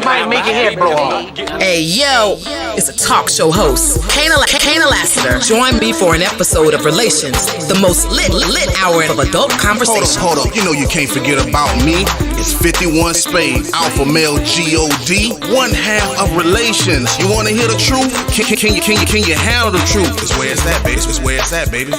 might make your head blow off. Hey, yo, it's a talk show host, Kaynah Lassiter. Join me for an episode of Relations, the most lit hour of adult conversation. Hold up, you know you can't forget about me. It's 51 Spade, Alpha Male G-O-D, one half of Relations. You wanna hear the truth? Can you handle the truth? It's where it's at, baby. It's where it's at, baby.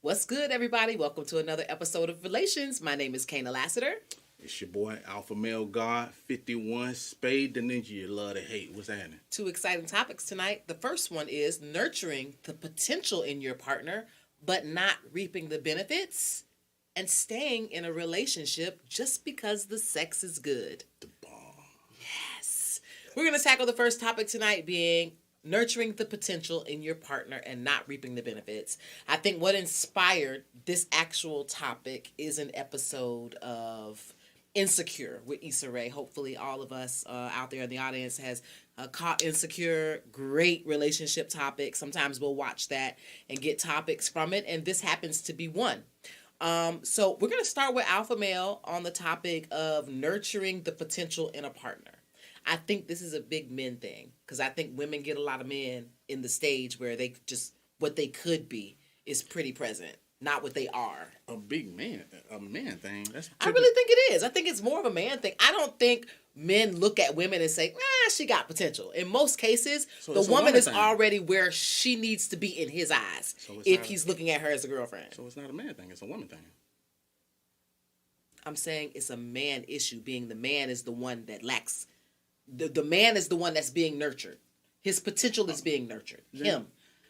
What's good, everybody? Welcome to another episode of Relations. My name is Kaynah Lassiter. It's your boy, Alpha Male God, 51 Spade, the ninja you love to hate. What's happening? Two exciting topics tonight. The first one is nurturing the potential in your partner, but not reaping the benefits, and staying in a relationship just because the sex is good. The bomb. Yes. We're going to tackle the first topic tonight being nurturing the potential in your partner and not reaping the benefits. I think what inspired this actual topic is an episode of Insecure with Issa Rae. Hopefully all of us out there in the audience has caught Insecure. Great relationship topic. Sometimes we'll watch that and get topics from it, and this happens to be one. So we're going to start with Alpha Male on the topic of nurturing the potential in a partner. I think this is a big men thing because I think women get a lot of men in the stage where they just, what they could be is pretty present, not what they are. A man thing. I really think it is. I think it's more of a man thing. I don't think men look at women and say, she got potential. In most cases, the woman is already where she needs to be in his eyes if he's looking at her as a girlfriend. So it's not a man thing. It's a woman thing. I'm saying it's a man issue, being the man is the one that lacks. The man is the one that's being nurtured. His potential is being nurtured. Him,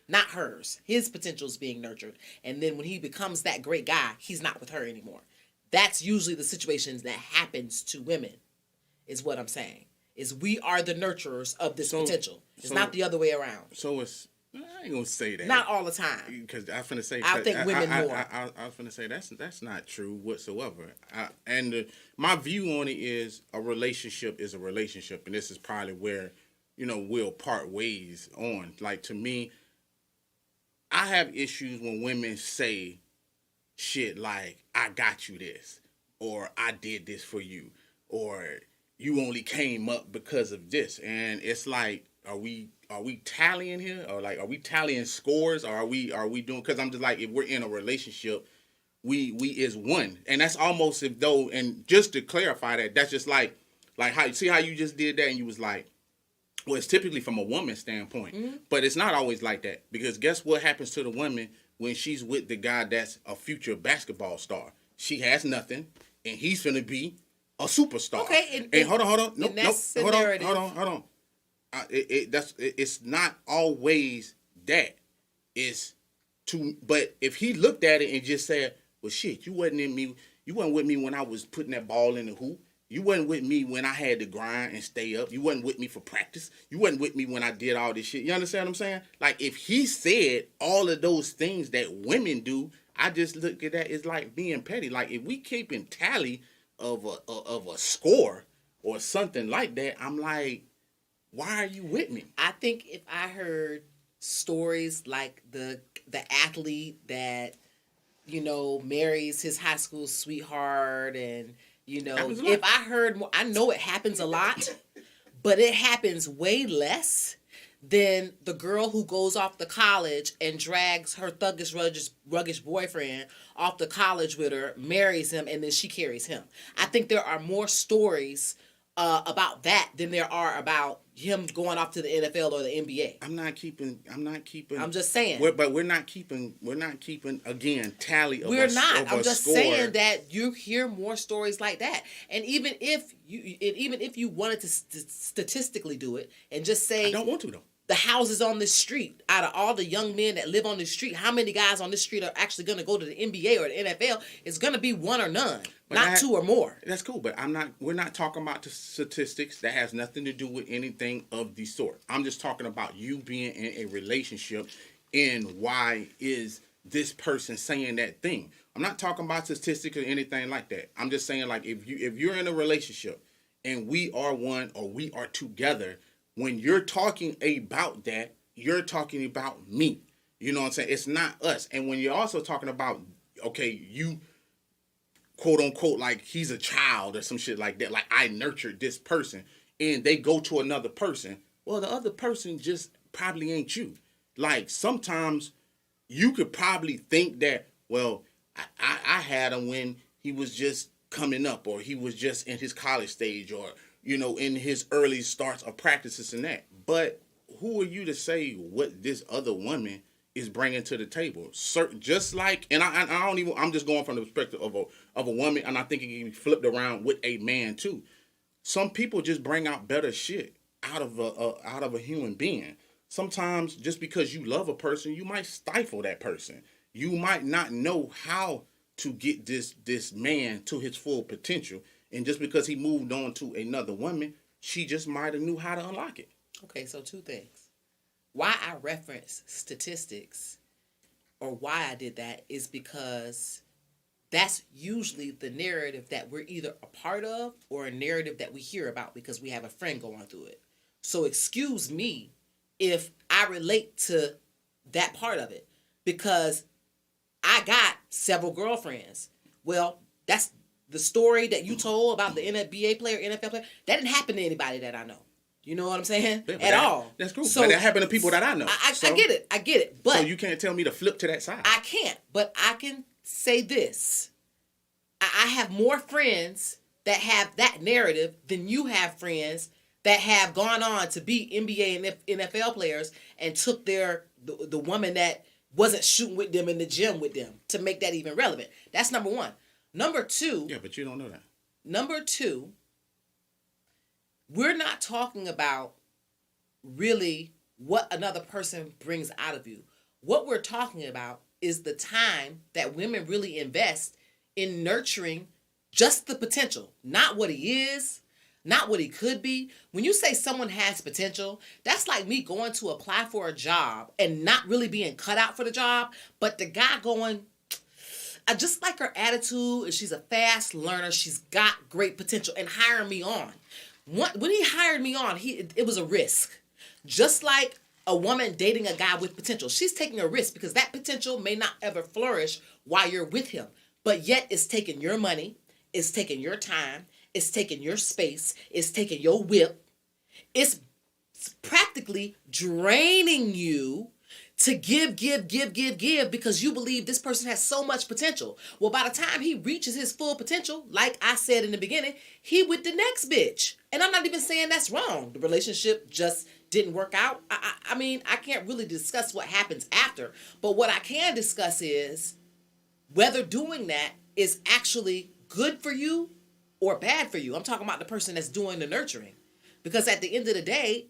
not hers. His potential is being nurtured. And then when he becomes that great guy, he's not with her anymore. That's usually the situations that happens to women, is what I'm saying. Is we are the nurturers of this potential. It's not the other way around. So it's, I ain't gonna say that. Not all the time. Because I'm finna say, I think women more. I was finna say that's not true whatsoever. My view on it is a relationship is a relationship, and this is probably where we'll part ways on. Like, to me, I have issues when women say shit like, "I got you this," or "I did this for you," or "You only came up because of this," and it's like, Are we tallying here, or like, are we tallying scores, or are we doing? Because I'm just like, if we're in a relationship, we is one, and that's almost if though. And just to clarify that, that's just like how you just did that, and you was like, well, it's typically from a woman's standpoint, but it's not always like that, because guess what happens to the woman when she's with the guy that's a future basketball star? She has nothing, and he's finna be a superstar. Okay, and hold on, nope, hold on. It's not always that. But if he looked at it and just said, "Well, shit, you wasn't with me when I was putting that ball in the hoop. You wasn't with me when I had to grind and stay up. You wasn't with me for practice. You wasn't with me when I did all this shit." You understand what I'm saying? Like, if he said all of those things that women do, I just look at that as like being petty. Like, if we keeping tally of a score or something like that, I'm like, why are you with me? I think if I heard stories like the athlete that, marries his high school sweetheart, and, if I heard more, I know it happens a lot, but it happens way less than the girl who goes off to college and drags her thuggish, ruggish boyfriend off to college with her, marries him, and then she carries him. I think there are more stories about that than there are about him going off to the NFL or the NBA. I'm not keeping. I'm just saying. We're not keeping again tally. We're not. I'm just saying that you hear more stories like that, and even if you wanted to statistically do it and just say, I don't want to though. The houses on this street, out of all the young men that live on this street, how many guys on this street are actually going to go to the NBA or the NFL? It's going to be one or none, not two or more. That's cool, but we're not talking about the statistics. That has nothing to do with anything of the sort. I'm just talking about you being in a relationship, and why is this person saying that thing? I'm not talking about statistics or anything like that. I'm just saying, like, if you're in a relationship and we are one or we are together, when you're talking about that, you're talking about me. You know what I'm saying? It's not us. And when you're also talking about, okay, you quote unquote, like he's a child or some shit like that, like I nurtured this person, and they go to another person, well, the other person just probably ain't you. Like sometimes you could probably think that, well, I had him when he was just coming up, or he was just in his college stage, or, you know, in his early starts of practices and that. But who are you to say what this other woman is bringing to the table? Certain, just like, and I don't even. I'm just going from the perspective of a woman, and I think it can be flipped around with a man too. Some people just bring out better shit out of a human being. Sometimes just because you love a person, you might stifle that person. You might not know how to get this man to his full potential, and just because he moved on to another woman, she just might have knew how to unlock it. Okay, so two things. Why I reference statistics, or why I did that, is because that's usually the narrative that we're either a part of or a narrative that we hear about because we have a friend going through it. So excuse me if I relate to that part of it, because I got several girlfriends. Well, that's the story that you told about the NBA player, NFL player. That didn't happen to anybody that I know. You know what I'm saying? Yeah, At all. That's cool. So but that happened to people that I know. I get it. But so you can't tell me to flip to that side. I can't. But I can say this. I have more friends that have that narrative than you have friends that have gone on to be NBA and NFL players and took the woman that wasn't shooting with them in the gym with them to make that even relevant. That's number one. Number two. Yeah, but you don't know that. Number two, we're not talking about really what another person brings out of you. What we're talking about is the time that women really invest in nurturing just the potential, not what he is, not what he could be. When you say someone has potential, that's like me going to apply for a job and not really being cut out for the job, but the guy going, I just like her attitude, and she's a fast learner, she's got great potential, and hiring me on. When he hired me on, it was a risk. Just like a woman dating a guy with potential. She's taking a risk because that potential may not ever flourish while you're with him. But yet it's taking your money, it's taking your time, it's taking your space, it's taking your whip. It's practically draining you to give because you believe this person has so much potential. Well, by the time he reaches his full potential, like I said in the beginning, he with the next bitch. And I'm not even saying that's wrong. The relationship just didn't work out. I mean, I can't really discuss what happens after. But what I can discuss is whether doing that is actually good for you or bad for you. I'm talking about the person that's doing the nurturing. Because at the end of the day,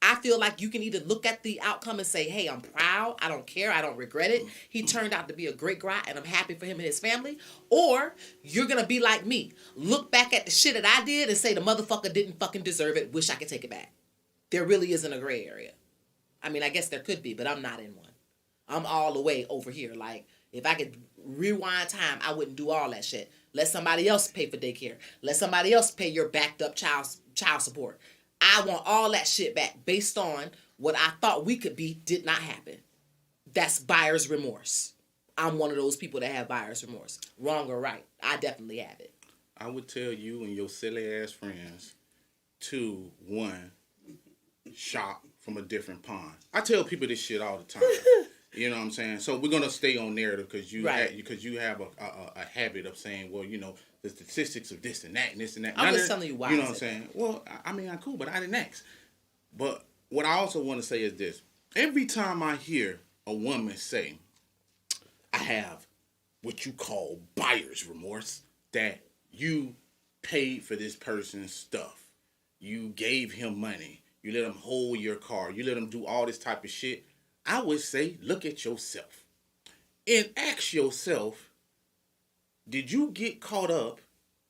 I feel like you can either look at the outcome and say, hey, I'm proud, I don't care, I don't regret it. He turned out to be a great guy and I'm happy for him and his family. Or you're going to be like me. Look back at the shit that I did and say the motherfucker didn't fucking deserve it. Wish I could take it back. There really isn't a gray area. I mean, I guess there could be, but I'm not in one. I'm all the way over here. Like, if I could rewind time, I wouldn't do all that shit. Let somebody else pay for daycare. Let somebody else pay your backed up child support. I want all that shit back based on what I thought we could be did not happen. That's buyer's remorse. I'm one of those people that have buyer's remorse. Wrong or right. I definitely have it. I would tell you and your silly ass friends to, one, shop from a different pond. I tell people this shit all the time. You know what I'm saying? So we're going to stay on narrative because you have a habit of saying, well, you know, the statistics of this and that and this and that. I'm just telling you why. You know what I'm saying? Well, I mean, I'm cool, but I didn't ask. But what I also want to say is this. Every time I hear a woman say, I have what you call buyer's remorse, that you paid for this person's stuff. You gave him money. You let him hold your car. You let him do all this type of shit. I would say, look at yourself. And ask yourself, did you get caught up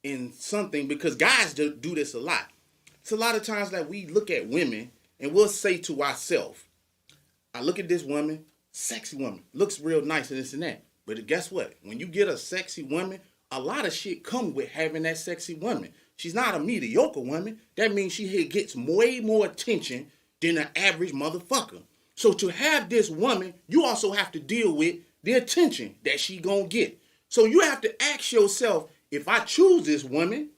in something? Because guys do this a lot. It's a lot of times that we look at women and we'll say to ourselves, I look at this woman, sexy woman, looks real nice and this and that. But guess what? When you get a sexy woman, a lot of shit comes with having that sexy woman. She's not a mediocre woman. That means she gets way more attention than an average motherfucker. So to have this woman, you also have to deal with the attention that she gonna get. So you have to ask yourself, if I choose this woman,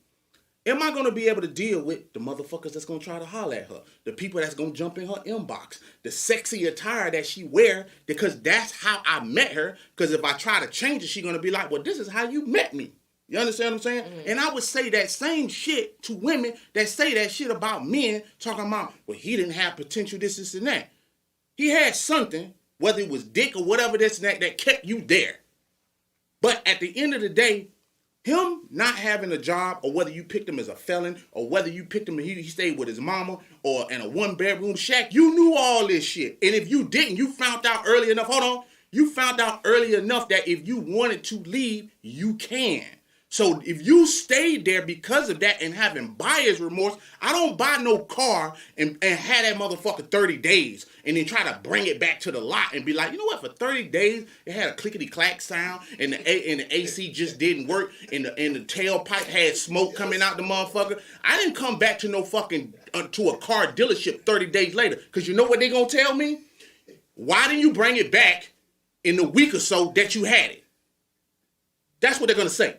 am I going to be able to deal with the motherfuckers that's going to try to holler at her? The people that's going to jump in her inbox? The sexy attire that she wear? Because that's how I met her. Because if I try to change it, she's going to be like, well, this is how you met me. You understand what I'm saying? Mm-hmm. And I would say that same shit to women that say that shit about men, talking about, well, he didn't have potential, this, and that. He had something, whether it was dick or whatever this and that kept you there. But at the end of the day, him not having a job, or whether you picked him as a felon, or whether you picked him and he stayed with his mama, or in a one-bedroom shack, you knew all this shit. And if you didn't, you found out early enough. Hold on. You found out early enough that if you wanted to leave, you can. So if you stayed there because of that and having buyer's remorse, I don't buy no car and have that motherfucker 30 days and then try to bring it back to the lot and be like, you know what, for 30 days, it had a clickety-clack sound and the AC just didn't work and the tailpipe had smoke coming out the motherfucker. I didn't come back to no fucking, to a car dealership 30 days later, because you know what they gonna tell me? Why didn't you bring it back in the week or so that you had it? That's what they're gonna say.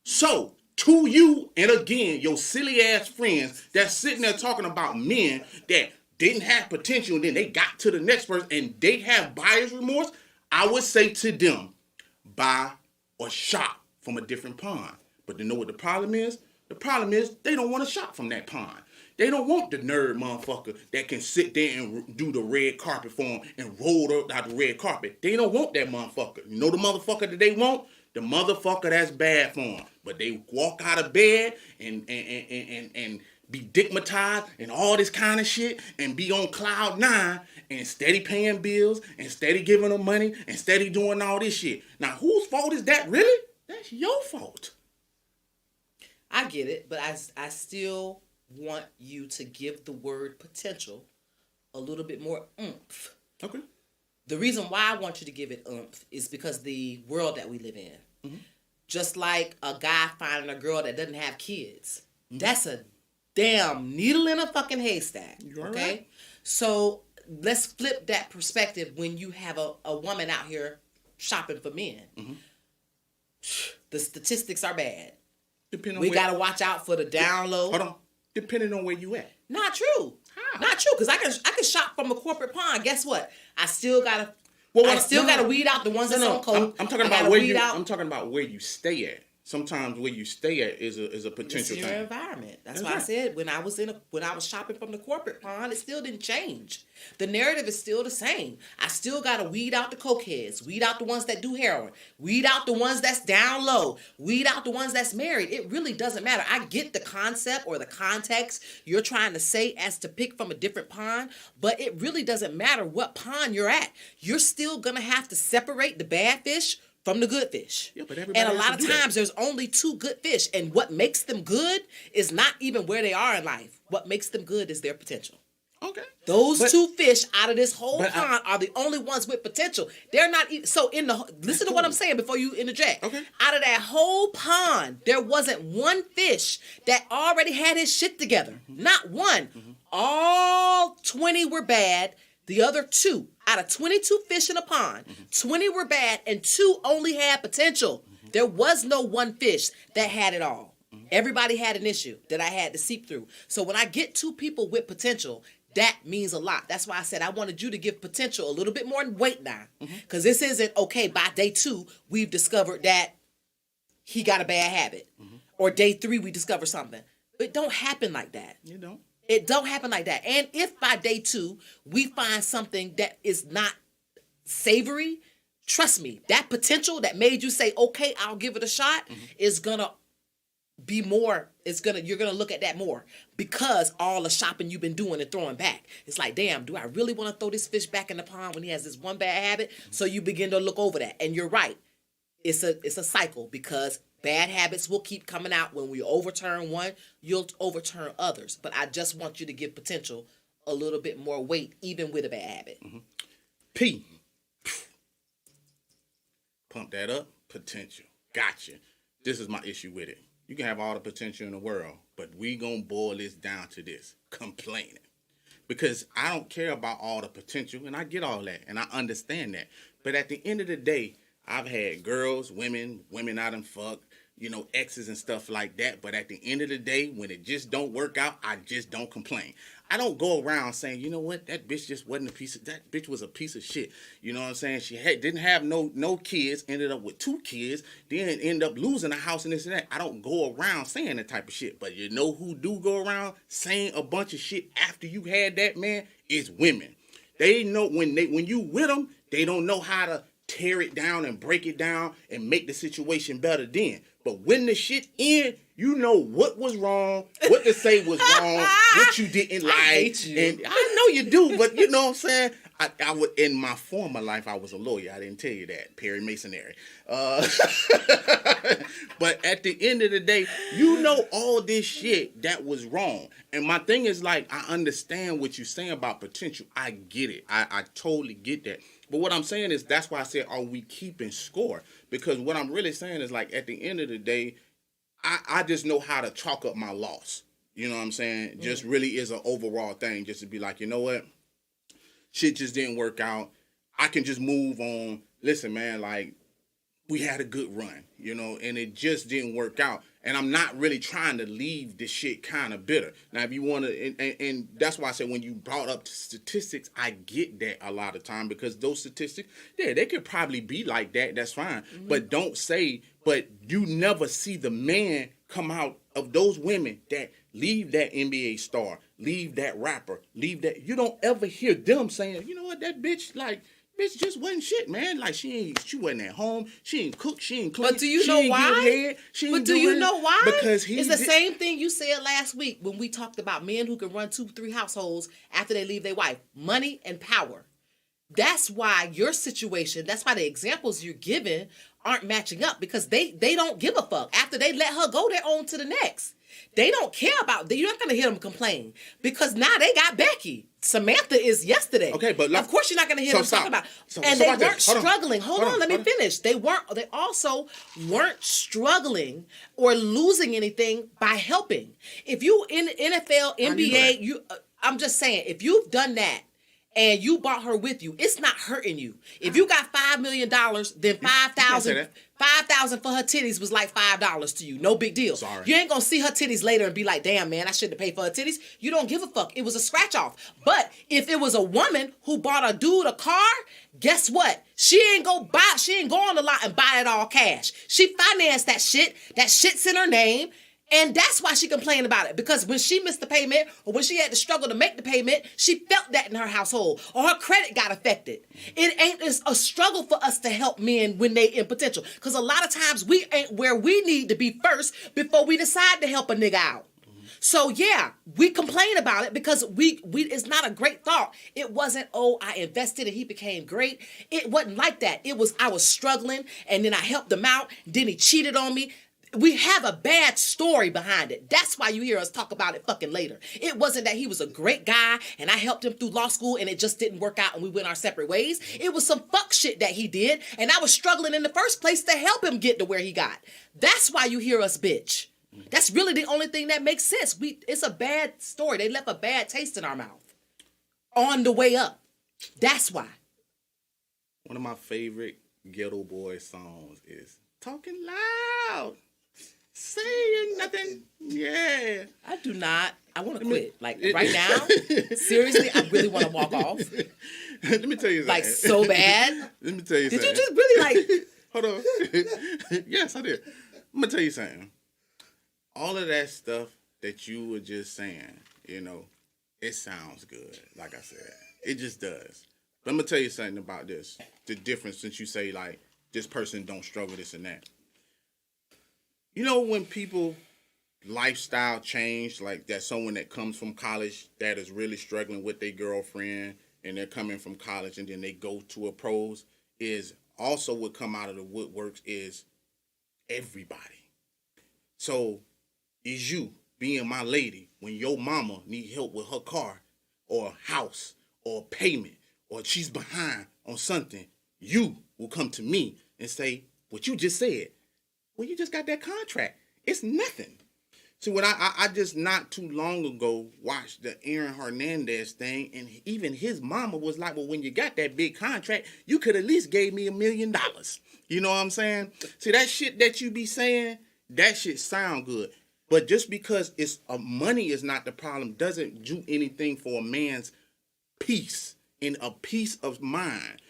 So, to you, and again, your silly ass friends that's sitting there talking about men that didn't have potential and then they got to the next person and they have buyer's remorse, I would say to them, buy or shop from a different pond. But you know what the problem is? The problem is they don't want to shop from that pond. They don't want the nerd motherfucker that can sit there and do the red carpet for them and roll out the red carpet. They don't want that motherfucker. You know the motherfucker that they want? The motherfucker that's bad for them. But they walk out of bed and be digmatized and all this kind of shit and be on cloud nine and steady paying bills and steady giving them money and steady doing all this shit. Now, whose fault is that really? That's your fault. I get it, but I still want you to give the word potential a little bit more oomph. Okay. The reason why I want you to give it oomph is because the world that we live in. Mm-hmm. Just like a guy finding a girl that doesn't have kids. Mm-hmm. That's a damn needle in a fucking haystack. You're okay? Right. So let's flip that perspective when you have a woman out here shopping for men. Mm-hmm. The statistics are bad. We got to watch out for the down low. Hold on. Depending on where you at. Not true. How? Not true, because I can shop from a corporate pond. Guess what? I still gotta weed out the ones that's on coke. I'm talking about where I'm talking about where you stay at. Sometimes where you stay at is a potential thing. It's your environment. That's why right. I said when I was shopping from the corporate pond, it still didn't change. The narrative is still the same. I still gotta weed out the cokeheads, weed out the ones that do heroin, weed out the ones that's down low, weed out the ones that's married. It really doesn't matter. I get the concept or the context you're trying to say as to pick from a different pond, but it really doesn't matter what pond you're at. You're still gonna have to separate the bad fish from the good fish. Yeah, but and a lot of times there's only two good fish. And what makes them good is not even where they are in life. What makes them good is their potential. Okay. Those two fish out of this whole pond are the only ones with potential. They're not so listen to what I'm saying before you interject. Okay. Out of that whole pond, there wasn't one fish that already had his shit together. Mm-hmm. Not one. Mm-hmm. All 20 were bad. The other 2, out of 22 fish in a pond, 20 were bad and 2 only had potential. There was no one fish that had it all. Everybody had an issue that I had to seep through. So when I get 2 people with potential, that means a lot. That's why I said I wanted you to give potential a little bit more weight now. Because this isn't, okay, by day 2, we've discovered that he got a bad habit. Or day 3, we discover something. It don't happen like that. You don't. It don't happen like that. And if by day 2 we find something that is not savory, trust me, that potential that made you say, okay, I'll give it a shot, is gonna be more. You're gonna look at that more because all the shopping you've been doing and throwing back. It's like, damn, do I really want to throw this fish back in the pond when he has this one bad habit? So you begin to look over that, and you're right. It's a cycle because bad habits will keep coming out. When we overturn one, you'll overturn others. But I just want you to give potential a little bit more weight, even with a bad habit. P. Pump that up. Potential. Gotcha. This is my issue with it. You can have all the potential in the world, but we gonna boil this down to this. Complaining. because I don't care about all the potential, and I get all that, and I understand that. But at the end of the day, I've had girls, women I done fucked, exes and stuff like that. But at the end of the day, when it just don't work out, I just don't complain. I don't go around saying, you know what, that bitch just wasn't that bitch was a piece of shit. You know what I'm saying? She didn't have no kids, ended up with 2 kids, then ended up losing a house and this and that. I don't go around saying that type of shit. But you know who do go around saying a bunch of shit after you had that, man? Is women. They know when you with them, they don't know how to tear it down and break it down and make the situation better then. But when the shit end, you know what was wrong, what to say was wrong, what you didn't like. I hate you. And I know you do, but you know what I'm saying? I would, in my former life, I was a lawyer. I didn't tell you that. Perry Masonry. But at the end of the day, you know all this shit that was wrong. And my thing is, like, I understand what you're saying about potential. I get it. I totally get that. But what I'm saying is, that's why I said, are we keeping score? Because what I'm really saying is, like, at the end of the day, I just know how to chalk up my loss. You know what I'm saying? Just really is an overall thing, just to be like, you know what? Shit just didn't work out. I can just move on. Listen, man, like, we had a good run, and it just didn't work out. And I'm not really trying to leave this shit kind of bitter. Now, if you want to, and that's why I said when you brought up statistics, I get that a lot of time, because those statistics, yeah, they could probably be like that. That's fine. Mm-hmm. But don't say, but you never see the man come out of those women that leave that NBA star, leave that rapper, leave that. You don't ever hear them saying, you know what, that bitch, like, bitch just wasn't shit, man. Like, she wasn't at home. She ain't cook. She ain't clean. But do you know why? But do you know why? Because it's the same thing you said last week when we talked about men who can run 2-3 households after they leave their wife. Money and power. That's why your situation, that's why the examples you're giving aren't matching up, because they don't give a fuck. After they let her go, they're on to the next. They don't care about, you're not going to hear them complain, because now they got Becky. Samantha is yesterday. Okay, but of course you're not going to hear them talk about it. And they weren't struggling. Hold on, let me finish. They also weren't struggling or losing anything by helping. If you in NFL, NBA, I'm just saying, if you've done that, and you brought her with you, it's not hurting you. If you got $5 million, then $5,000 for her titties was like $5 to you. No big deal. Sorry. You ain't gonna see her titties later and be like, damn, man, I shouldn't have paid for her titties. You don't give a fuck. It was a scratch off. But if it was a woman who bought a dude a car, guess what? She ain't go on the lot and buy it all cash. She financed that shit. That shit's in her name. And that's why she complained about it. Because when she missed the payment, or when she had to struggle to make the payment, she felt that in her household, or her credit got affected. It's a struggle for us to help men when they in potential. Because a lot of times we ain't where we need to be first before we decide to help a nigga out. So yeah, we complain about it because we it's not a great thought. It wasn't, oh, I invested and he became great. It wasn't like that. It was, I was struggling and then I helped him out. Then he cheated on me. We have a bad story behind it. That's why you hear us talk about it fucking later. It wasn't that he was a great guy and I helped him through law school and it just didn't work out and we went our separate ways. It was some fuck shit that he did and I was struggling in the first place to help him get to where he got. That's why you hear us bitch. That's really the only thing that makes sense. It's a bad story. They left a bad taste in our mouth on the way up. That's why. One of my favorite Ghetto Boy songs is Talking Loud. Saying nothing. Yeah. I do not. I want to quit. Like right now. Seriously, I really want to walk off. Let me tell you something. Like so bad. Let me tell you something. Did you just really like... Hold on. Yes, I did. I'm going to tell you something. All of that stuff that you were just saying, it sounds good. Like I said. It just does. But I'm going to tell you something about this. The difference since you say like, this person don't struggle this and that. When people lifestyle change, like that someone that comes from college that is really struggling with their girlfriend and they're coming from college and then they go to a pros, is also what come out of the woodworks is everybody. So is you being my lady when your mama need help with her car or house or payment or she's behind on something, you will come to me and say what you just said. Well, you just got that contract. It's nothing. See, when I just not too long ago watched the Aaron Hernandez thing, and even his mama was like, well, when you got that big contract, you could at least gave me $1 million. You know what I'm saying? See, that shit that you be saying, that shit sound good. But just because it's money is not the problem doesn't do anything for a man's peace and a peace of mind.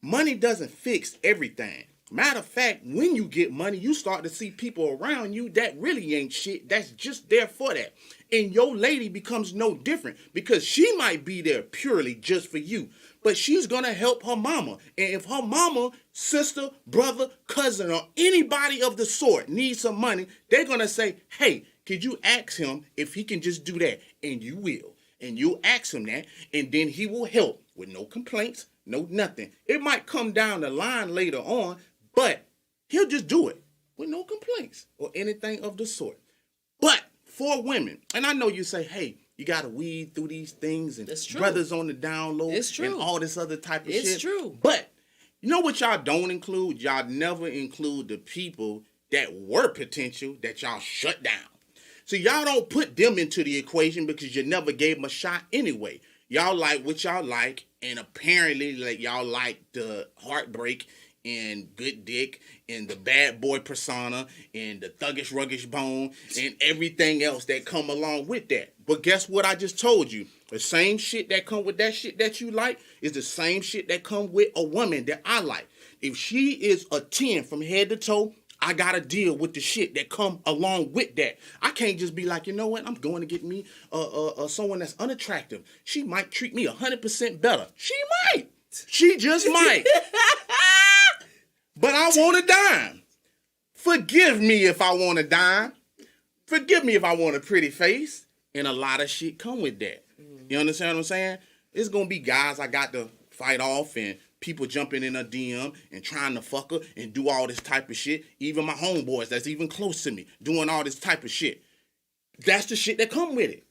Money doesn't fix everything. Matter of fact, when you get money, you start to see people around you that really ain't shit. That's just there for that. And your lady becomes no different because she might be there purely just for you. But she's going to help her mama. And if her mama, sister, brother, cousin, or anybody of the sort needs some money, they're going to say, hey, could you ask him if he can just do that? And you will. And you'll ask him that. And then he will help with no complaints, no nothing. It might come down the line later on, but he'll just do it with no complaints or anything of the sort. But for women, and I know you say, hey, you got to weed through these things and brothers on the down low and all this other type of shit. It's true. But you know what y'all don't include? Y'all never include the people that were potential that y'all shut down. So y'all don't put them into the equation because you never gave them a shot anyway. Y'all like what y'all like, and apparently like y'all like the heartbreak and good dick and the bad boy persona and the thuggish ruggish bone and everything else that come along with that. But guess what I just told you? The same shit that come with that shit that you like is the same shit that come with a woman that I like. If she is a 10 from head to toe, I gotta deal with the shit that come along with that. I can't just be like, you know what? I'm going to get me someone that's unattractive. She might treat me 100% better. She might. She just might. But I want a dime. Forgive me if I want a dime. Forgive me if I want a pretty face. And a lot of shit come with that. You understand what I'm saying? It's going to be guys I got to fight off and people jumping in a DM and trying to fuck her and do all this type of shit. Even my homeboys that's even close to me doing all this type of shit. That's the shit that come with it.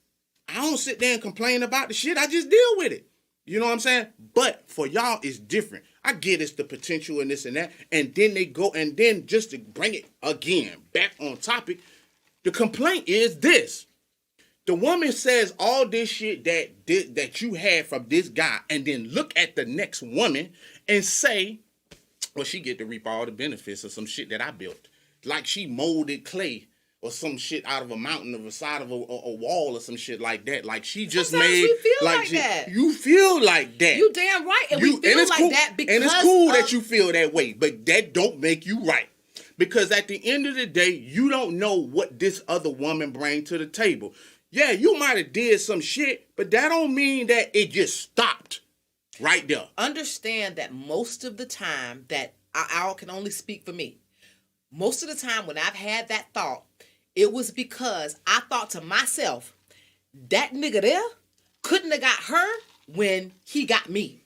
I don't sit there and complain about the shit. I just deal with it. You know what I'm saying? But for y'all, it's different. I get it's the potential and this and that. And then they go, and then just to bring it again back on topic, the complaint is this. The woman says all this shit that you had from this guy, and then look at the next woman and say, well, she get to reap all the benefits of some shit that I built. Like she molded clay or some shit out of a mountain or the side of a wall or some shit like that. Like she just Sometimes made... we feel like like that. You feel like that. You damn right. And we feel like cool, that because and it's cool that you feel that way, but that don't make you right. Because at the end of the day, you don't know what this other woman brings to the table. Yeah, you might have did some shit, but that don't mean that it just stopped right there. Understand that most of the time that I can only speak for me. Most of the time when I've had that thought, it was because I thought to myself, that nigga there couldn't have got her when he got me.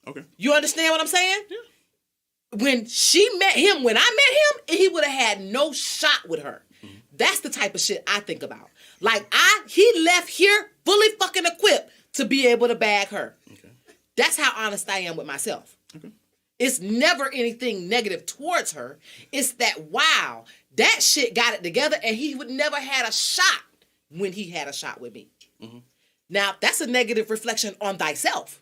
Okay. You understand what I'm saying? Yeah. When she met him, when I met him, he would have had no shot with her. Mm-hmm. That's the type of shit I think about. Like he left here fully fucking equipped to be able to bag her. Okay. That's how honest I am with myself. Okay. It's never anything negative towards her. It's that, wow, that shit got it together and he would never had a shot when he had a shot with me. Mm-hmm. Now, that's a negative reflection on thyself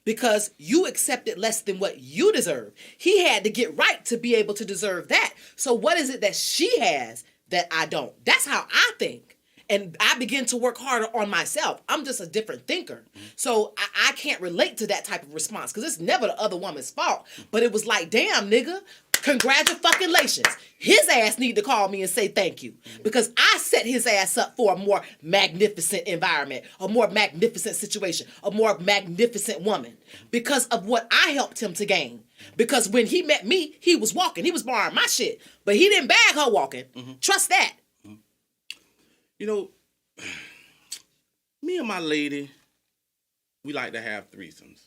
because you accepted less than what you deserve. He had to get right to be able to deserve that. So what is it that she has that I don't? That's how I think. And I begin to work harder on myself. I'm just a different thinker. So I can't relate to that type of response because it's never the other woman's fault. But it was like, damn, nigga, congratulations. His ass need to call me and say thank you. Because I set his ass up for a more magnificent environment, a more magnificent situation, a more magnificent woman. Because of what I helped him to gain. Because when he met me, he was walking. He was borrowing my shit. But he didn't bag her walking. Mm-hmm. Trust that. You know, me and my lady, we like to have threesomes.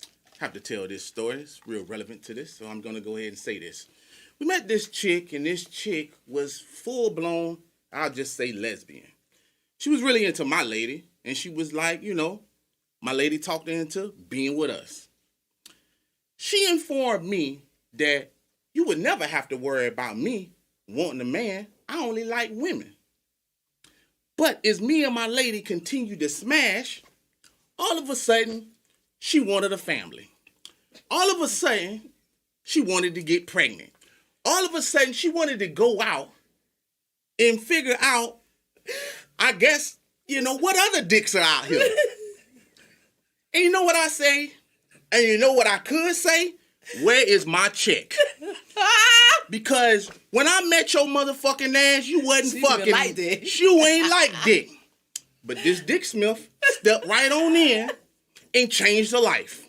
I have to tell this story. It's real relevant to this, so I'm going to go ahead and say this. We met this chick, and this chick was full-blown, I'll just say lesbian. She was really into my lady, and she was like, you know, my lady talked her into being with us. She informed me that you would never have to worry about me wanting a man. I only like women. But as me and my lady continue to smash, all of a sudden, she wanted a family. All of a sudden, she wanted to get pregnant. All of a sudden, she wanted to go out and figure out, I guess, what other dicks are out here. And you know what I say? And you know what I could say? Where is my chick? Because when I met your motherfucking ass, you wasn't fucking. Like dick. You ain't like dick. But this Dick Smith stepped right on in and changed her life.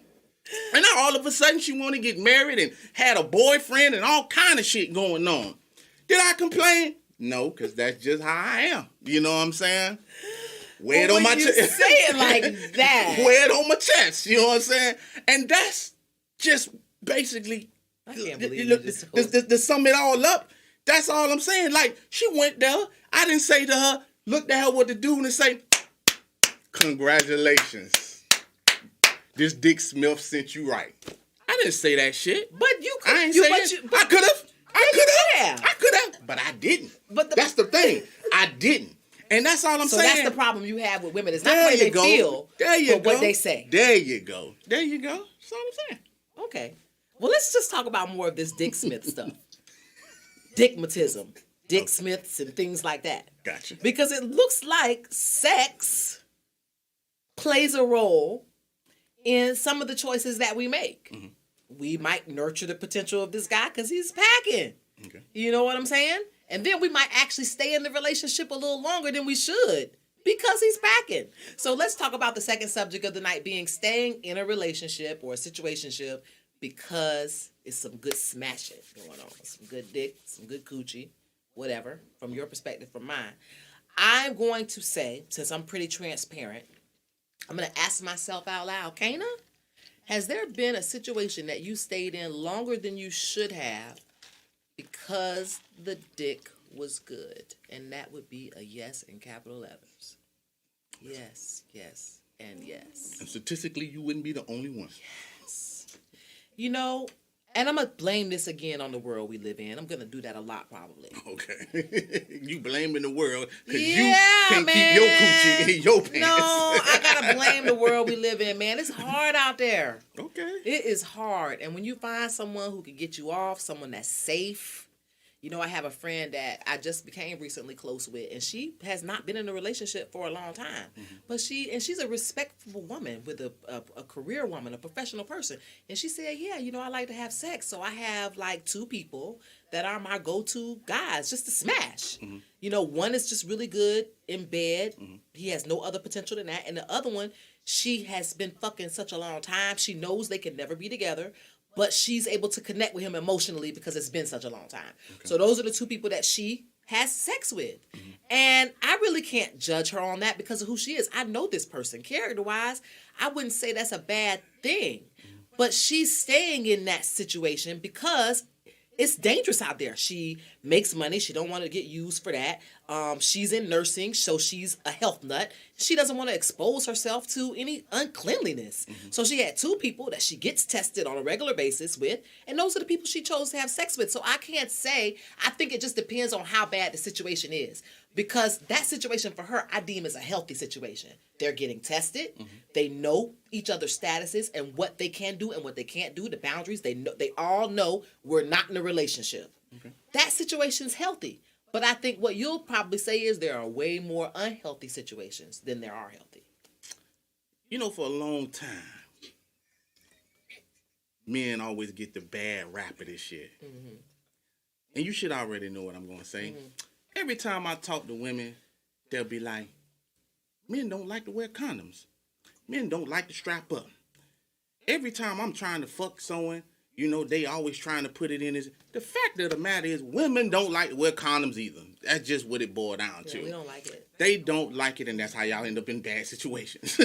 And now all of a sudden she want to get married and had a boyfriend and all kind of shit going on. Did I complain? No, because that's just how I am. You know what I'm saying? Wear it on my chest. Say it like that. Wear it on my chest. You know what I'm saying? And that's just basically, I can't believe you just to sum it all up, that's all I'm saying. Like, she went there. I didn't say to her, looked at her what to do and say, congratulations. This Dick Smith sent you right. I didn't say that shit. But you could. I ain't say that. I could have. I could have. But I didn't. But that's the thing. I didn't. And that's all I'm saying. So that's the problem you have with women. It's not the way they feel, but what they say. There you go. There you go. That's all I'm saying. Okay. Well, let's just talk about more of this Dick Smith stuff. Dickmatism. Dick Smiths and things like that. Gotcha. Because it looks like sex plays a role in some of the choices that we make. Mm-hmm. We might nurture the potential of this guy because he's packing. Okay. You know what I'm saying? And then we might actually stay in the relationship a little longer than we should because he's packing. So let's talk about the second subject of the night being staying in a relationship or a situationship because it's some good smashing going on. Some good dick, some good coochie, whatever, from your perspective, from mine. I'm going to say, since I'm pretty transparent, I'm going to ask myself out loud, Kaynah, has there been a situation that you stayed in longer than you should have because the dick was good? And that would be a yes in capital letters. Yes, yes, and yes. And statistically, you wouldn't be the only one. Yes. You know, and I'm going to blame this again on the world we live in. I'm going to do that a lot, probably. Okay. You blaming the world because you can't keep your coochie in your pants. No, I got to blame the world we live in, man. It's hard out there. Okay. It is hard. And when you find someone who can get you off, someone that's safe. You know, I have a friend that I just became recently close with, and she has not been in a relationship for a long time. Mm-hmm. But she's a respectful woman with a career woman, a professional person. And she said, yeah, you know, I like to have sex. So I have like 2 people that are my go-to guys just to smash. Mm-hmm. You know, one is just really good in bed. Mm-hmm. He has no other potential than that. And the other one, she has been fucking such a long time. She knows they can never be together. But she's able to connect with him emotionally because it's been such a long time. Okay. So those are the 2 people that she has sex with. Mm-hmm. And I really can't judge her on that because of who she is. I know this person. Character-wise, I wouldn't say that's a bad thing. Mm-hmm. But she's staying in that situation because it's dangerous out there. She makes money. She don't want to get used for that. She's in nursing, so she's a health nut. She doesn't want to expose herself to any uncleanliness. Mm-hmm. So she had 2 people that she gets tested on a regular basis with, and those are the people she chose to have sex with. So I can't say, I think it just depends on how bad the situation is. Because that situation for her, I deem as a healthy situation. They're getting tested. Mm-hmm. They know each other's statuses and what they can do and what they can't do, the boundaries. They know, they all know we're not in a relationship. Okay. That situation's healthy. But I think what you'll probably say is there are way more unhealthy situations than there are healthy. You know, for a long time, men always get the bad rap of this shit. Mm-hmm. And you should already know what I'm going to say. Mm-hmm. Every time I talk to women, they'll be like, men don't like to wear condoms. Men don't like to strap up. Every time I'm trying to fuck someone, you know, they always trying to put it in as... The fact of the matter is, women don't like to wear condoms either. That's just what it boiled down to. We don't like it. They don't like it, and that's how y'all end up in bad situations.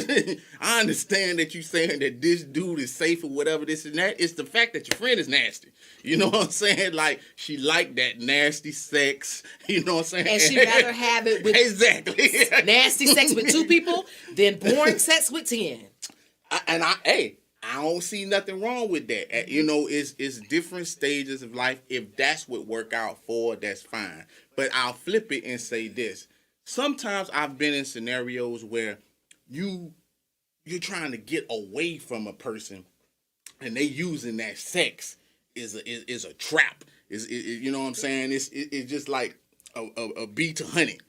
I understand that you saying that this dude is safe or whatever, this and that. It's the fact that your friend is nasty. You know what I'm saying? Like, she like that nasty sex. You know what I'm saying? And she'd rather have it with... Exactly. Nasty sex with 2 people than boring sex with 10. I don't see nothing wrong with that. You know, it's different stages of life. If that's what work out for, that's fine. But I'll flip it and say this. Sometimes I've been in scenarios where you're trying to get away from a person, and they using that sex is a trap. You know what I'm saying? It's just like a bee to honey,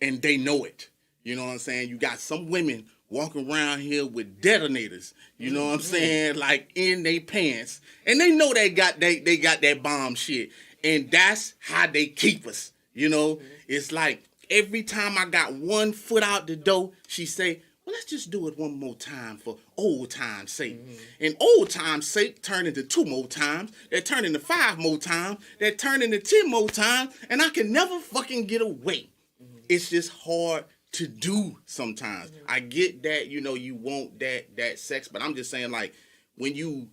and they know it. You know what I'm saying? You got some women walking around here with detonators, you know what I'm saying, like in their pants, and they know they got that bomb shit, and that's how they keep us. You know, it's like every time I got one foot out the door, she say, "Well, let's just do it one more time for old time's sake." And old time's sake turn into 2 more times, that turn into 5 more times, that turn into 10 more times, and I can never fucking get away. It's just hard to do sometimes. I get that, you know, you want that sex, but I'm just saying, like, when you,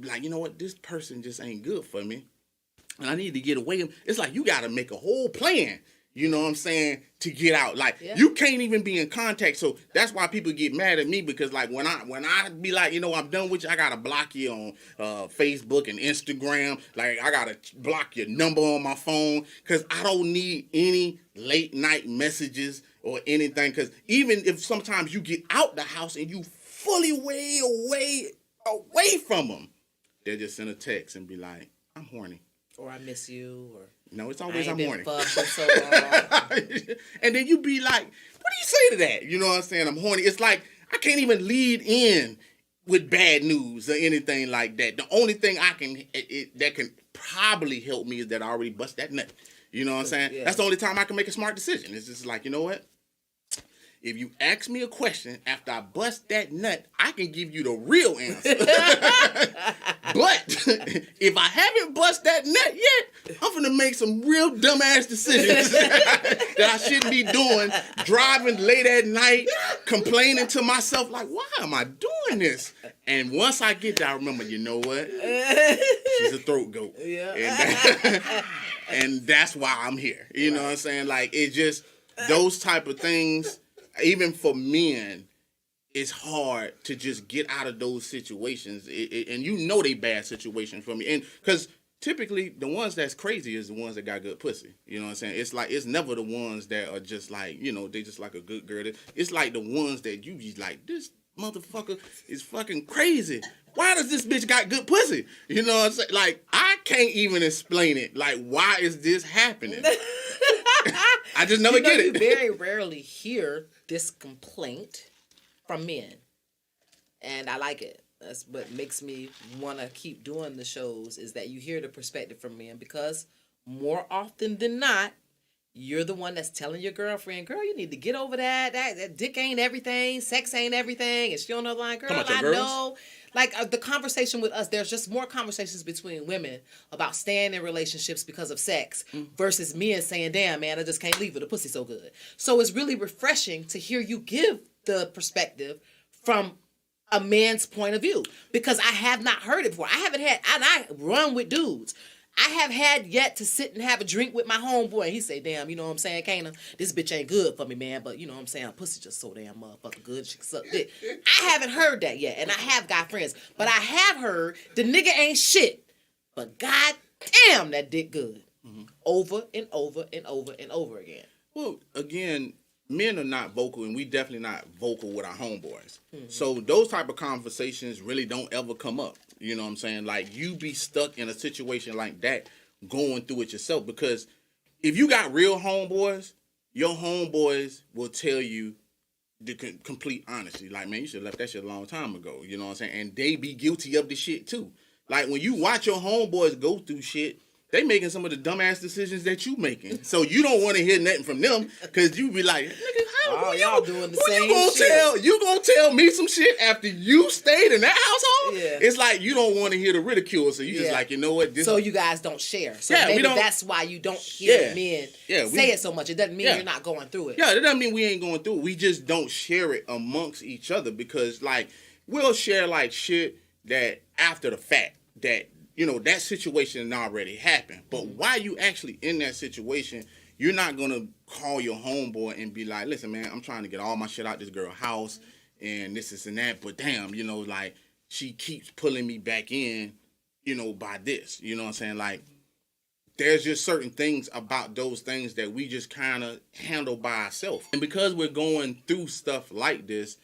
like, you know what, this person just ain't good for me, and I need to get away, it's like you got to make a whole plan, you know what I'm saying, to get out. Like, you can't even be in contact, so that's why people get mad at me, because, like, when I be like, you know, I'm done with you, I got to block you on Facebook and Instagram, like, I got to block your number on my phone, because I don't need any late night messages or anything, because even if sometimes you get out the house and you fully way away from them, they'll just send a text and be like, "I'm horny." Or "I miss you," or no, it's always "I'm horny." So long. And then you be like, what do you say to that? You know what I'm saying? I'm horny. It's like, I can't even lead in with bad news or anything like that. The only thing that can probably help me is that I already bust that nut. You know what I'm saying? Yeah. That's the only time I can make a smart decision. It's just like, you know what? If you ask me a question after I bust that nut, I can give you the real answer. But if I haven't bust that nut yet, I'm gonna make some real dumbass decisions that I shouldn't be doing. Driving late at night, complaining to myself like, why am I doing this? And once I get there, I remember, you know what? She's a throat goat. Yeah. And that's why I'm here. You know what I'm saying? Like, it's just those type of things. Even for men, it's hard to just get out of those situations. And you know they bad situations for me. And because typically the ones that's crazy is the ones that got good pussy. You know what I'm saying? It's like, it's never the ones that are just like, you know, they just like a good girl. It's like the ones that you be like, this motherfucker is fucking crazy. Why does this bitch got good pussy? You know what I'm saying? Like, I can't even explain it. Like, why is this happening? I just never get it. You very rarely hear this complaint from men, and I like it. That's what makes me want to keep doing the shows, is that you hear the perspective from men, because more often than not, you're the one that's telling your girlfriend, "Girl, you need to get over that. That dick ain't everything. Sex ain't everything." And she on the line, "Girl, I know." Like, the conversation with us, there's just more conversations between women about staying in relationships because of sex versus men saying, "Damn, man, I just can't leave her. The pussy's so good." So it's really refreshing to hear you give the perspective from a man's point of view, because I have not heard it before. I haven't had, and I run with dudes. I have had yet to sit and have a drink with my homeboy, and he say, "Damn, you know what I'm saying, Kaynah, this bitch ain't good for me, man, but you know what I'm saying, pussy just so damn motherfucking good, she can suck dick." I haven't heard that yet, and I have got friends, but I have heard the nigga ain't shit, but god damn, that dick good. Over and over and over and over again. Well, again, men are not vocal, and we definitely not vocal with our homeboys. So those type of conversations really don't ever come up. You know what I'm saying? Like, you be stuck in a situation like that going through it yourself, because if you got real homeboys, your homeboys will tell you the complete honesty. Like, man, you should have left that shit a long time ago. You know what I'm saying? And they be guilty of the shit too. Like, when you watch your homeboys go through shit, they making some of the dumbass decisions that you making. So you don't want to hear nothing from them, because you be like, "Nigga, how y'all doing the same shit? You gonna tell me some shit after you stayed in that household?" Yeah. It's like you don't want to hear the ridicule, so you just like, you know what? So you guys don't share. So maybe that's why you don't hear men say it so much. It doesn't mean you're not going through it. Yeah, it doesn't mean we ain't going through it. We just don't share it amongst each other, because, like, we'll share, like, shit that after the fact that, you know, that situation already happened. But while you actually in that situation, you're not going to call your homeboy and be like, "Listen, man, I'm trying to get all my shit out this girl's house and this and that. But damn, you know, like, she keeps pulling me back in, by this. You know what I'm saying? Like, there's just certain things about those things that we just kind of handle by ourselves. And because we're going through stuff like this,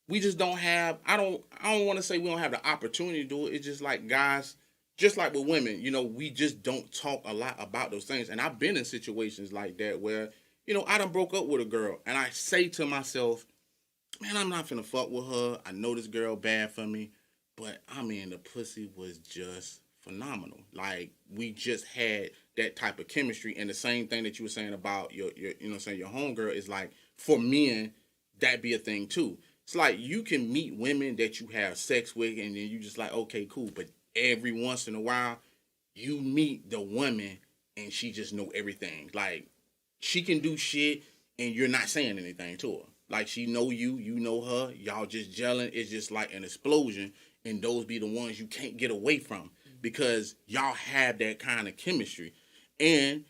we just don't have, I don't want to say we don't have the opportunity to do it. It's just like guys, just like with women, we just don't talk a lot about those things. And I've been in situations like that where, I done broke up with a girl and I say to myself, man, I'm not finna fuck with her. I know this girl bad for me, but I mean, the pussy was just phenomenal. Like, we just had that type of chemistry. And the same thing that you were saying about your homegirl is like, for men, that be a thing too. It's like you can meet women that you have sex with and then you just like, okay, cool. But every once in a while, you meet the woman and she just know everything. Like, she can do shit and you're not saying anything to her. Like, she know you, you know her, y'all just gelling. It's just like an explosion. And those be the ones you can't get away from because y'all have that kind of chemistry. And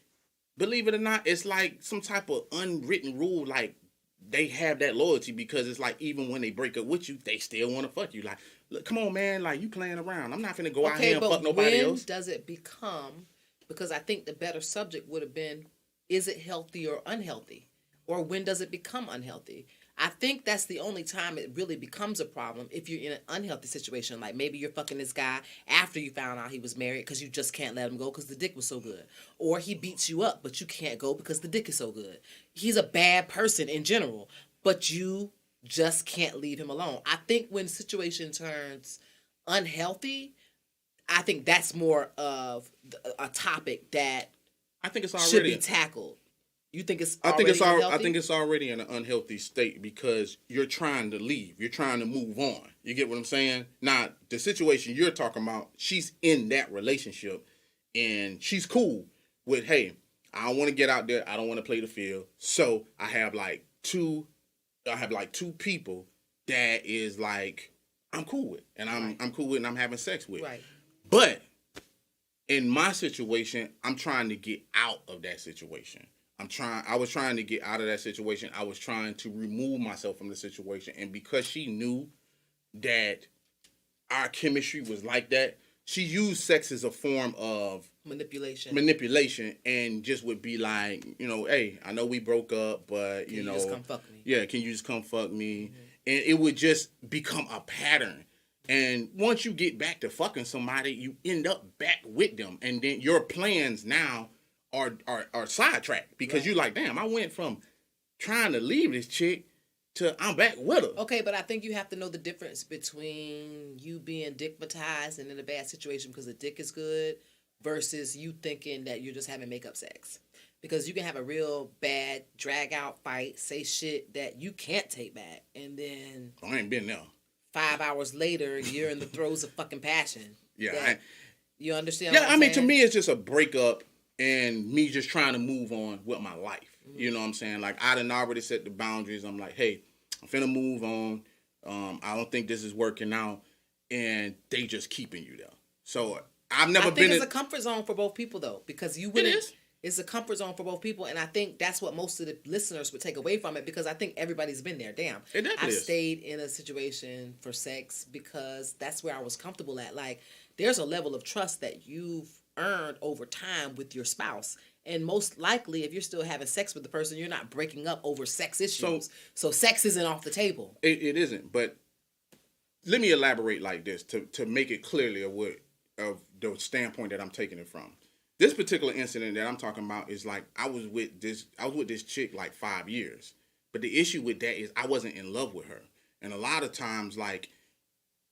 believe it or not, it's like some type of unwritten rule. Like, they have that loyalty because it's like even when they break up with you, they still want to fuck you. Like, look, come on, man. Like, you playing around. I'm not finna go out here and fuck nobody else. When does it become? Because I think the better subject would have been, is it healthy or unhealthy? Or when does it become unhealthy? I think that's the only time it really becomes a problem if you're in an unhealthy situation. Like maybe you're fucking this guy after you found out he was married because you just can't let him go because the dick was so good. Or he beats you up, but you can't go because the dick is so good. He's a bad person in general, but you just can't leave him alone. I think when the situation turns unhealthy, I think that's more of a topic that I think it's should be tackled. You think it's already I think it's already in an unhealthy state because you're trying to leave. You're trying to move on. You get what I'm saying? Now, the situation you're talking about, she's in that relationship and she's cool with, hey, I don't want to get out there. I don't want to play the field. So I have like two people that is like, I'm cool with. And I'm cool with and I'm having sex with. Right. But in my situation, I'm trying to get out of that situation. I was trying to get out of that situation. I was trying to remove myself from the situation. And because she knew that our chemistry was like that, she used sex as a form of manipulation and just would be like, hey, I know we broke up, but can you just come fuck me? Yeah, can you just come fuck me? Mm-hmm. And it would just become a pattern. And once you get back to fucking somebody, you end up back with them. And then your plans now are sidetracked because You're like, damn, I went from trying to leave this chick to I'm back with her. Okay, but I think you have to know the difference between you being dickmatized and in a bad situation because the dick is good versus you thinking that you're just having makeup sex. Because you can have a real bad drag out fight, say shit that you can't take back, and then I ain't been there. 5 hours later, you're in the throes of fucking passion. Yeah. You understand Yeah, what I'm saying? to me, it's just a breakup and me just trying to move on with my life. Mm-hmm. You know what I'm saying? Like, I done already set the boundaries. I'm like, hey, I'm finna move on. I don't think this is working out. And they just keeping you there. So, I've never been... I think it's a comfort zone for both people, though. Because you wouldn't... It is. It's a comfort zone for both people, and I think that's what most of the listeners would take away from it because I think everybody's been there. Damn. It definitely I've stayed in a situation for sex because that's where I was comfortable at. Like, there's a level of trust that you've earned over time with your spouse. And most likely, if you're still having sex with the person, you're not breaking up over sex issues. So sex isn't off the table. It isn't, but let me elaborate like this to make it clearly of the standpoint that I'm taking it from. This particular incident that I'm talking about is like I was with this chick like 5 years. But the issue with that is I wasn't in love with her. And a lot of times, like,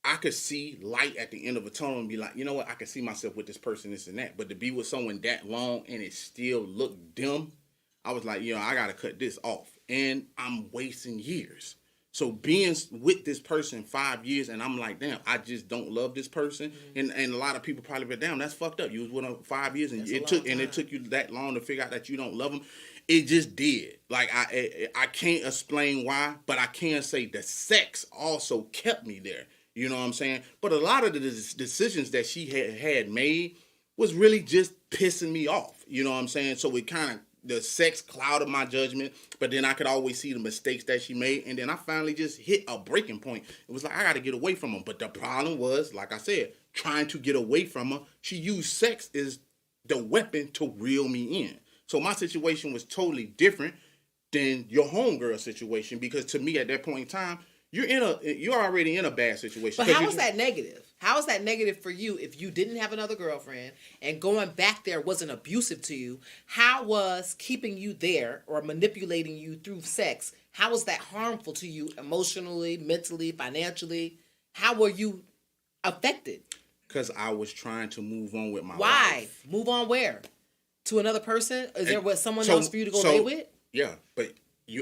I could see light at the end of a tunnel and be like, you know what, I can see myself with this person, this and that. But to be with someone that long and it still looked dim, I was like, I got to cut this off. And I'm wasting years. So being with this person 5 years, and I'm like, damn, I just don't love this person. Mm-hmm. And a lot of people probably be, damn, that's fucked up. You was with them 5 years, and it took you that long to figure out that you don't love them. It just did. Like I can't explain why, but I can say the sex also kept me there. You know what I'm saying? But a lot of the decisions that she had made was really just pissing me off. You know what I'm saying? So it kind of the sex clouded my judgment, but then I could always see the mistakes that she made, and then I finally just hit a breaking point. It was like, I got to get away from her. But the problem was, like I said, trying to get away from her, she used sex as the weapon to reel me in. So my situation was totally different than your homegirl situation, because to me at that point in time, you're already in a bad situation. But how is that negative? How is that negative for you if you didn't have another girlfriend and going back there wasn't abusive to you? How was keeping you there or manipulating you through sex, how was that harmful to you emotionally, mentally, financially? How were you affected? Because I was trying to move on with my life. Why? Move on where? To another person? Is there someone else for you to go lay with? Yeah, but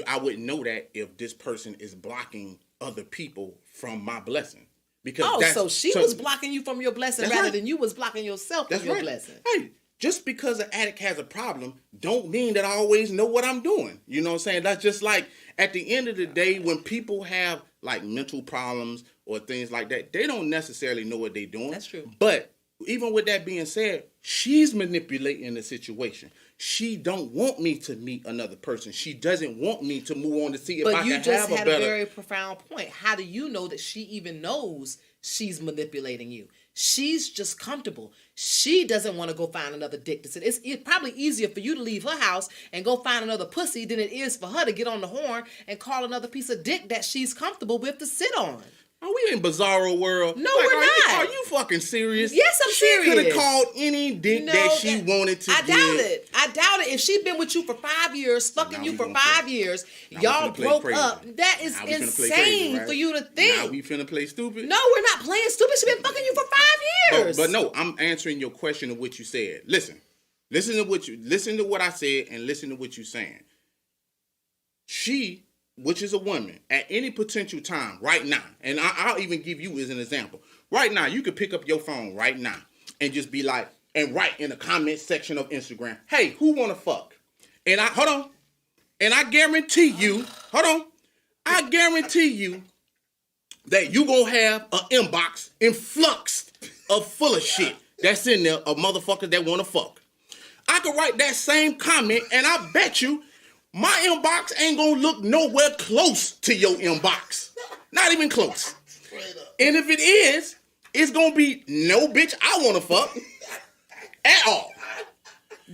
I wouldn't know that if this person is blocking other people from my blessing. Because so she was blocking you from your blessing rather than you was blocking yourself from your blessing. Hey, just because an addict has a problem don't mean that I always know what I'm doing. You know what I'm saying? That's just like, at the end of the day, when people have like mental problems or things like that, they don't necessarily know what they're doing. That's true. But even with that being said, she's manipulating the situation. She don't want me to meet another person. She doesn't want me to move on to see if I can have a better... But you just had a very profound point. How do you know that she even knows she's manipulating you? She's just comfortable. She doesn't want to go find another dick to sit. It's probably easier for you to leave her house and go find another pussy than it is for her to get on the horn and call another piece of dick that she's comfortable with to sit on. Are we in bizarro world? No, we're not. Are you fucking serious? Yes, I'm serious. She could have called any dick that she wanted to. I doubt it. If she's been with you for 5 years, fucking you for 5 years, y'all broke up. That is insane for you to think. Now we finna play stupid? No, we're not playing stupid. She's been fucking you for 5 years. But no, I'm answering your question of what you said. Listen to what I said and listen to what you're saying. She, which is a woman, at any potential time, right now, and I'll even give you as an example. Right now, you could pick up your phone right now and just be like, and write in the comment section of Instagram, hey, who wanna fuck? And I guarantee you, I guarantee you that you gonna have an inbox influxed of full of shit that's in there of motherfuckers that wanna fuck. I could write that same comment and I bet you my inbox ain't gonna look nowhere close to your inbox. Not even close. And if it is, it's gonna be no bitch I wanna fuck at all.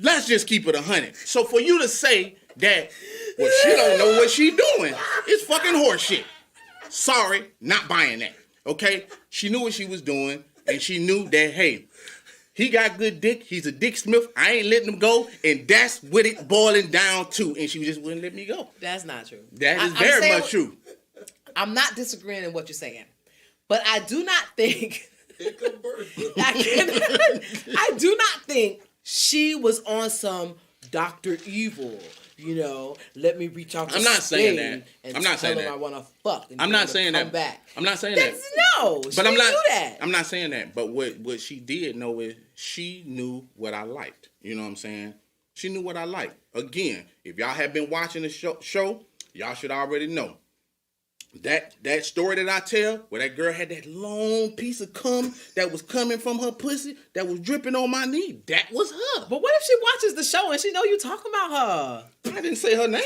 Let's just keep it 100. So for you to say that, well, she don't know what she doing, it's fucking horseshit. Sorry, not buying that. Okay? She knew what she was doing, and she knew that, hey, he got good dick. He's a dick smith. I ain't letting him go. And that's what it boiling down to. And she just wouldn't let me go. That's not true. That is very much true. I'm not disagreeing in what you're saying. But I do not think... I do not think she was on some Dr. Evil, let me reach out to I'm not saying that. I'm not saying that. I want to fuck. I'm not saying that. Back. I'm not saying that. No, but she didn't do that. I'm not saying that. But what she did know is she knew what I liked. You know what I'm saying? She knew what I liked. Again, if y'all have been watching the show, y'all should already know. That story that I tell, where that girl had that long piece of cum that was coming from her pussy, that was dripping on my knee, that was her. But what if she watches the show and she know you talking about her? I didn't say her name,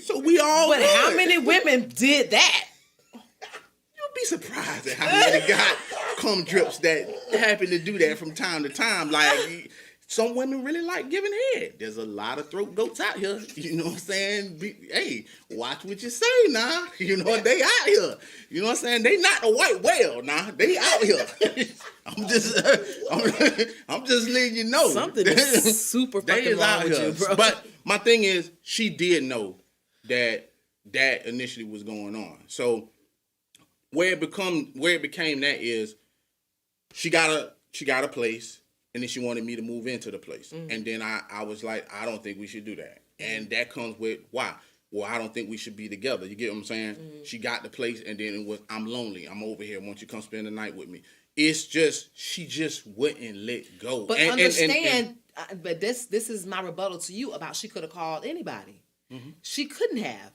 so we all. But how many women did that? You'll be surprised at how many got cum drips that happen to do that from time to time. Like, some women really like giving head. There's a lot of throat goats out here. You know what I'm saying? Hey, watch what you say now. You know, they out here. You know what I'm saying? They not a white whale now. They out here. I'm just letting you know. Something is super fucking wrong with you, bro. But my thing is, she did know that initially was going on. So where it became that is, she got a place. And then she wanted me to move into the place. Mm-hmm. And then I was like, I don't think we should do that. And that comes with, why? Well, I don't think we should be together. You get what I'm saying? Mm-hmm. She got the place, and then it was, I'm lonely. I'm over here. Won't you come spend the night with me? It's just, she just wouldn't let go. But understand, but this is my rebuttal to you about she could have called anybody. Mm-hmm. She couldn't have.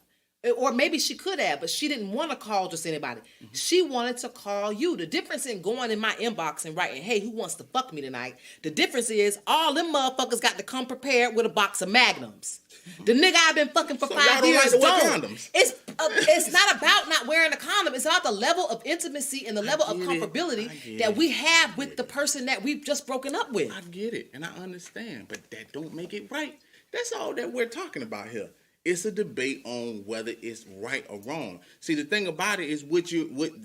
Or maybe she could have, but she didn't want to call just anybody. She wanted to call you. The difference in going in my inbox and writing, hey, who wants to fuck me tonight? The difference is all them motherfuckers got to come prepared with a box of Magnums. The nigga I've been fucking for 5 years don't. It's not about not wearing a condom. It's about the level of intimacy and the level of comfortability that we have with the person that we've just broken up with. I get it, and I understand, but that don't make it right. That's all that we're talking about here. It's a debate on whether it's right or wrong. See, the thing about it is what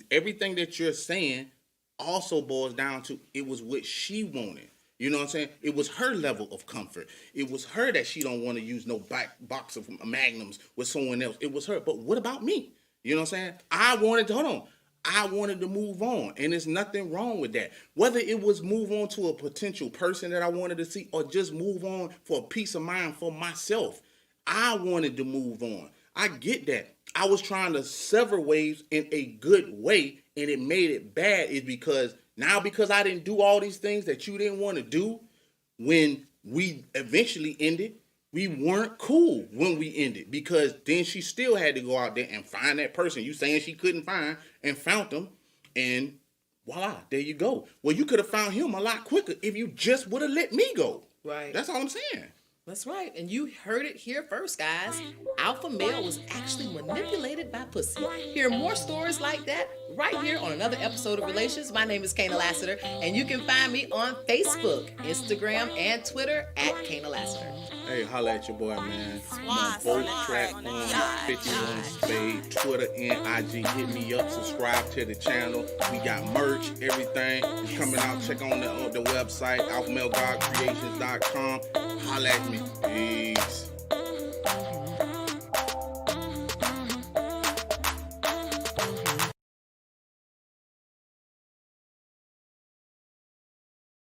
everything that you're saying also boils down to it was what she wanted. You know what I'm saying? It was her level of comfort. It was her that she don't want to use no box of Magnums with someone else. It was her. But what about me? You know what I'm saying? I wanted to move on, and there's nothing wrong with that. Whether it was move on to a potential person that I wanted to see or just move on for a peace of mind for myself, I wanted to move on. I get that. I was trying to sever waves in a good way, and it made it bad is because I didn't do all these things that you didn't want to do when we eventually ended, we weren't cool when we ended because then she still had to go out there and find that person you saying she couldn't find and found them, and voila, there you go. Well, you could have found him a lot quicker if you just would have let me go. Right. That's all I'm saying. That's right. And you heard it here first, guys. Alpha male was actually manipulated by pussy. Hear more stories like that right here on another episode of Relations. My name is Kaynah Lassiter, and you can find me on Facebook, Instagram, and Twitter at Kaynah Lassiter. Hey, holla at your boy, man. Both platforms, 51 Spade, Twitter and IG. Hit me up, subscribe to the channel. We got merch, everything is coming out. Check on the website, alphamalegodcreations.com. Holla at me. Peace.